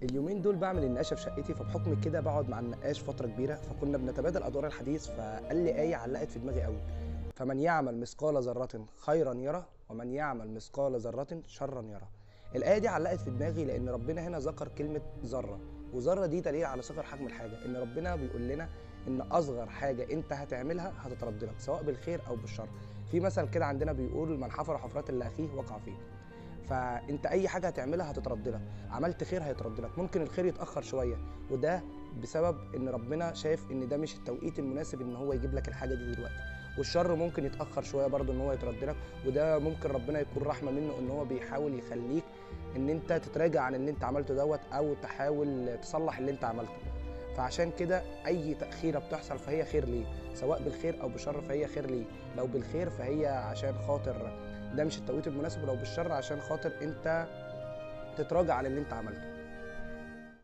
اليومين دول باعمل النقاشة في شقتي، فبحكم كده باقعد مع النقاش فترة كبيرة، فكنا بنتبادل أدوار الحديث، فقال لي آية علقت في دماغي أوي: فمن يعمل مثقال ذرة خيرا يره، ومن يعمل مثقال ذرة شرا يره. الآية دي علقت في دماغي لأن ربنا هنا ذكر كلمة ذرة، وذرة دي دليل على صغر حجم الحاجة، إن ربنا بيقول لنا إن أصغر حاجة أنت هتعملها هتترد لك سواء بالخير أو بالشر. في مثل كده عندنا بيقول: من حفر حفرة لأخيه وقع فيه. فانت اي حاجه هتعملها هتترد لك، عملت خير هيترد لك، ممكن الخير يتاخر شويه، وده بسبب ان ربنا شايف ان ده مش التوقيت المناسب ان هو يجيب لك الحاجه دي دلوقتي. والشر ممكن يتاخر شويه برضه ان هو يترد لك، وده ممكن ربنا يكون رحمه منه ان هو بيحاول يخليك ان انت تتراجع عن اللي انت عملته دوت، او تحاول تصلح اللي انت عملته. فعشان كده اي تاخيره بتحصل فهي خير ليك، سواء بالخير او بالشر فهي خير ليك. لو بالخير فهي عشان خاطر ده مش التوقيت المناسب، ولو بالشر عشان خاطر انت تتراجع عن اللي انت عملته.